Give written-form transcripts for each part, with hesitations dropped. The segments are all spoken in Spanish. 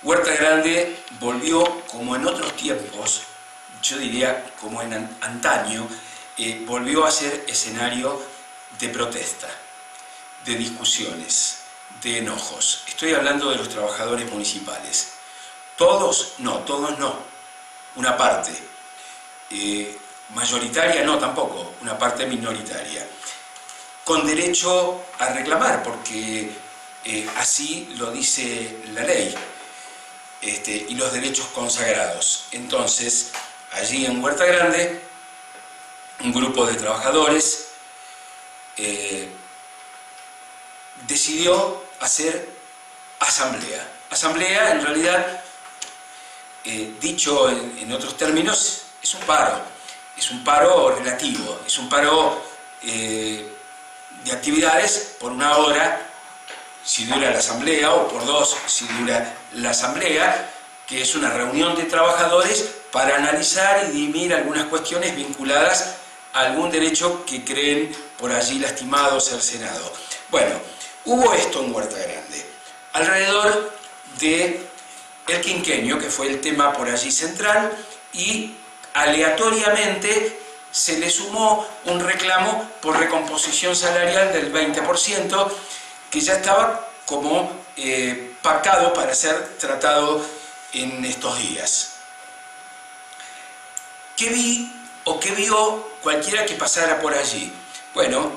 Huerta Grande volvió, como en otros tiempos, yo diría como en antaño, volvió a ser escenario de protesta, de discusiones, de enojos. Estoy hablando de los trabajadores municipales. ¿Todos? No, todos no. Una parte. Mayoritaria no, tampoco. Una parte minoritaria. Con derecho a reclamar, porque así lo dice la ley. Y los derechos consagrados. Entonces, allí en Huerta Grande, un grupo de trabajadores decidió hacer asamblea. Asamblea, en realidad, dicho en otros términos, es un paro. Es un paro relativo, es un paro de actividades por una hora, si dura la asamblea, o por dos, si dura la asamblea, que es una reunión de trabajadores para analizar y dirimir algunas cuestiones vinculadas a algún derecho que creen por allí lastimados al Senado. Bueno, hubo esto en Huerta Grande, alrededor de el quinquenio, que fue el tema por allí central, y aleatoriamente se le sumó un reclamo por recomposición salarial del 20%, que ya estaba como pactado para ser tratado en estos días. ¿Qué vi o qué vio cualquiera que pasara por allí? Bueno,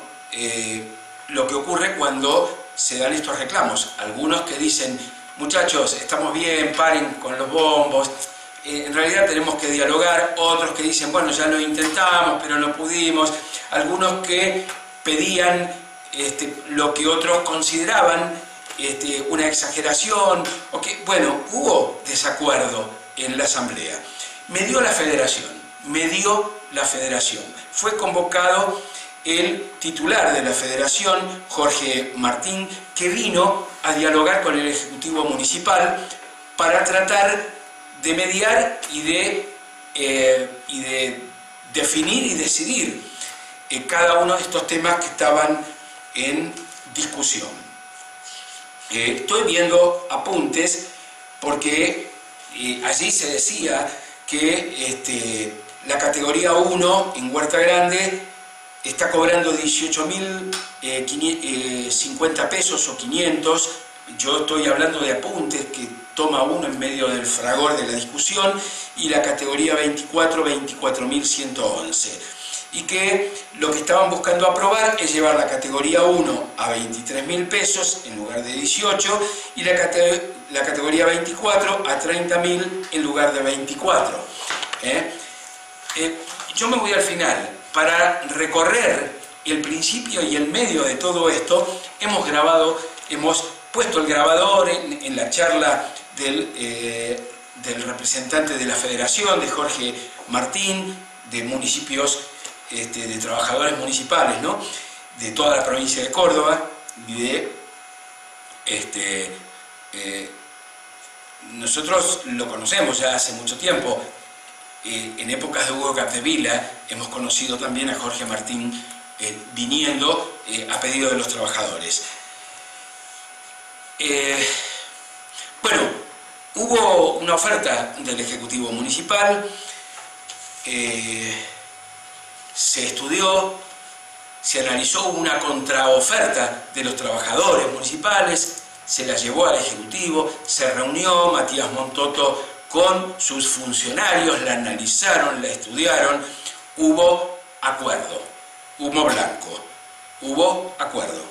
lo que ocurre cuando se dan estos reclamos. Algunos que dicen, muchachos, estamos bien, paren con los bombos, en realidad tenemos que dialogar. Otros que dicen, bueno, ya lo intentamos, pero no pudimos. Algunos que pedían lo que otros consideraban una exageración. Bueno, hubo desacuerdo en la asamblea. Me dio la federación. Fue convocado el titular de la federación, Jorge Martín, que vino a dialogar con el Ejecutivo Municipal para tratar de mediar y de definir y decidir cada uno de estos temas que estaban en discusión. Estoy viendo apuntes porque allí se decía que la categoría 1 en Huerta Grande está cobrando 18.050 pesos o 500. Yo estoy hablando de apuntes que toma uno en medio del fragor de la discusión, y la categoría 24, 24.111. Y que lo que estaban buscando aprobar es llevar la categoría 1 a 23.000 pesos en lugar de 18, y la categoría 24 a 30.000 en lugar de 24. Yo me voy al final. Para recorrer el principio y el medio de todo esto, hemos puesto el grabador en la charla del representante de la federación, de Jorge Martín, de municipios, de trabajadores municipales, ¿no?, de toda la provincia de Córdoba, y nosotros lo conocemos ya hace mucho tiempo. En épocas de Hugo Capdevila hemos conocido también a Jorge Martín viniendo a pedido de los trabajadores. Bueno, hubo una oferta del Ejecutivo Municipal, se estudió, se analizó una contraoferta de los trabajadores municipales, se la llevó al Ejecutivo, se reunió Matías Montoto con sus funcionarios, la analizaron, la estudiaron, hubo acuerdo, humo blanco, hubo acuerdo.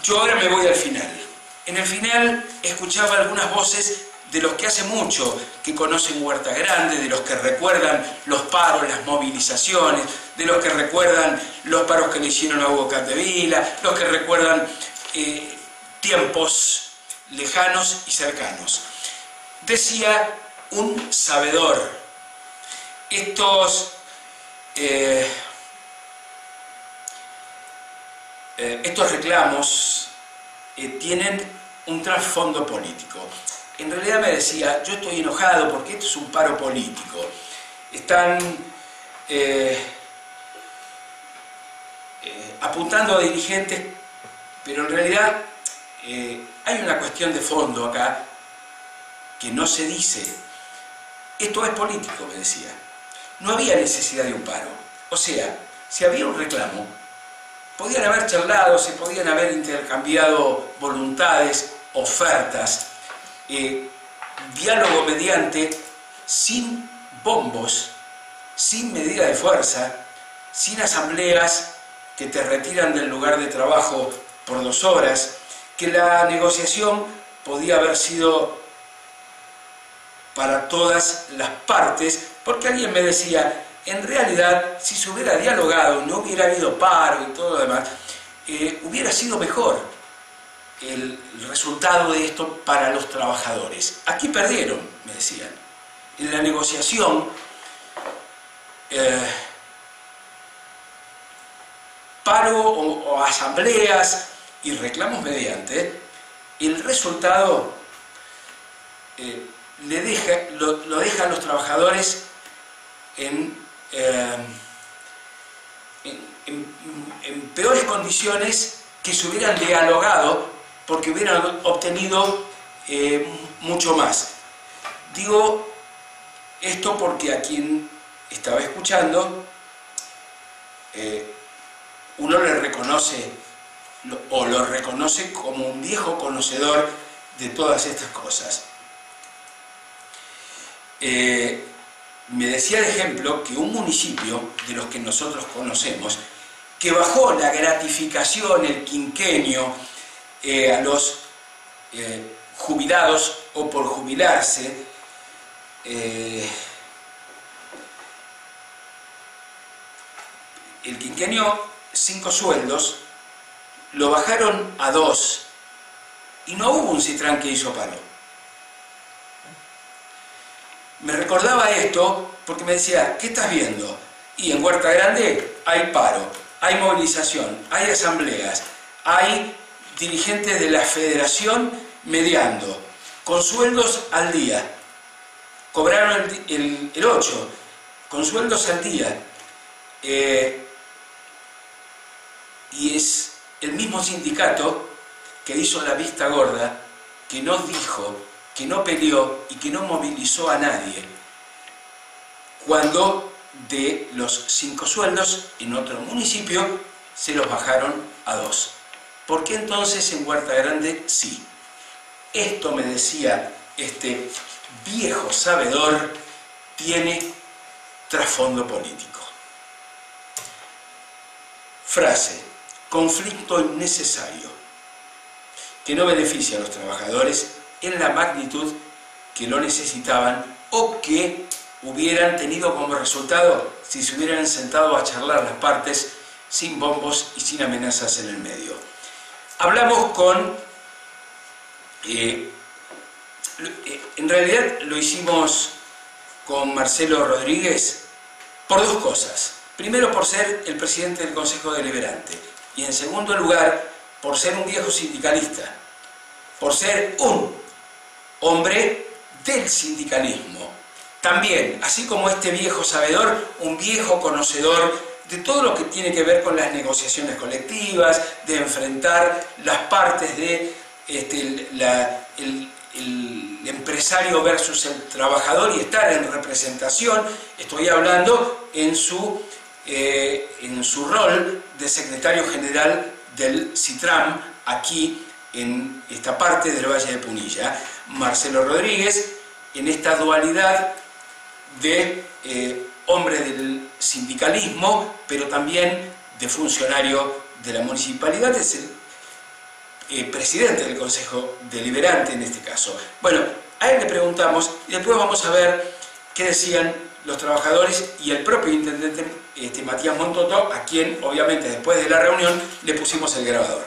Yo ahora me voy al final. En el final escuchaba algunas voces de los que hace mucho que conocen Huerta Grande, de los que recuerdan los paros, las movilizaciones, de los que recuerdan los paros que le hicieron a Hugo Capdevila, los que recuerdan tiempos lejanos y cercanos. Decía un sabedor, estos reclamos tienen un trasfondo político. En realidad me decía, yo estoy enojado porque esto es un paro político. Están apuntando a dirigentes, pero en realidad hay una cuestión de fondo acá que no se dice. Esto es político, me decía. No había necesidad de un paro. O sea, si había un reclamo, podían haber charlado, se podían haber intercambiado voluntades, ofertas, diálogo mediante, sin bombos, sin medida de fuerza, sin asambleas que te retiran del lugar de trabajo por 2 horas, que la negociación podía haber sido para todas las partes, porque alguien me decía, en realidad, si se hubiera dialogado, no hubiera habido paro y todo lo demás, hubiera sido mejor el resultado de esto para los trabajadores. Aquí perdieron, me decían. En la negociación, paro o asambleas y reclamos mediante, el resultado lo deja a los trabajadores en peores condiciones que se hubieran dialogado, porque hubieran obtenido mucho más. Digo esto porque a quien estaba escuchando uno le reconoce o lo reconoce como un viejo conocedor de todas estas cosas. Me decía de ejemplo que un municipio de los que nosotros conocemos, que bajó la gratificación, el quinquenio, a los jubilados o por jubilarse, el quinquenio 5 sueldos, lo bajaron a 2 y no hubo un Citrán que hizo paro. Me recordaba esto porque me decía, ¿qué estás viendo? Y en Huerta Grande hay paro, hay movilización, hay asambleas, hay dirigentes de la federación mediando, con sueldos al día. Cobraron el 8, con sueldos al día. Y es el mismo sindicato que hizo la vista gorda, que no dijo, que no peleó y que no movilizó a nadie, cuando de los 5 sueldos en otro municipio se los bajaron a 2. ¿Por qué entonces en Huerta Grande sí? Esto, me decía este viejo sabedor, tiene trasfondo político. Frase: conflicto innecesario, que no beneficia a los trabajadores en la magnitud que lo necesitaban o que hubieran tenido como resultado si se hubieran sentado a charlar las partes sin bombos y sin amenazas en el medio. Hablamos con... en realidad lo hicimos con Marcelo Rodríguez por 2 cosas. Primero, por ser el presidente del Consejo Deliberante, y en segundo lugar, por ser un viejo sindicalista, por ser un hombre del sindicalismo. También, así como este viejo sabedor, un viejo conocedor de todo lo que tiene que ver con las negociaciones colectivas, de enfrentar las partes de el empresario versus el trabajador y estar en representación. Estoy hablando en su rol de secretario general del Citram, aquí en esta parte del Valle de Punilla. Marcelo Rodríguez, en esta dualidad de hombre del sindicalismo, pero también de funcionario de la municipalidad, es el presidente del Consejo Deliberante en este caso. Bueno, a él le preguntamos y después vamos a ver qué decían los trabajadores y el propio intendente Matías Montoto, a quien obviamente después de la reunión le pusimos el grabador.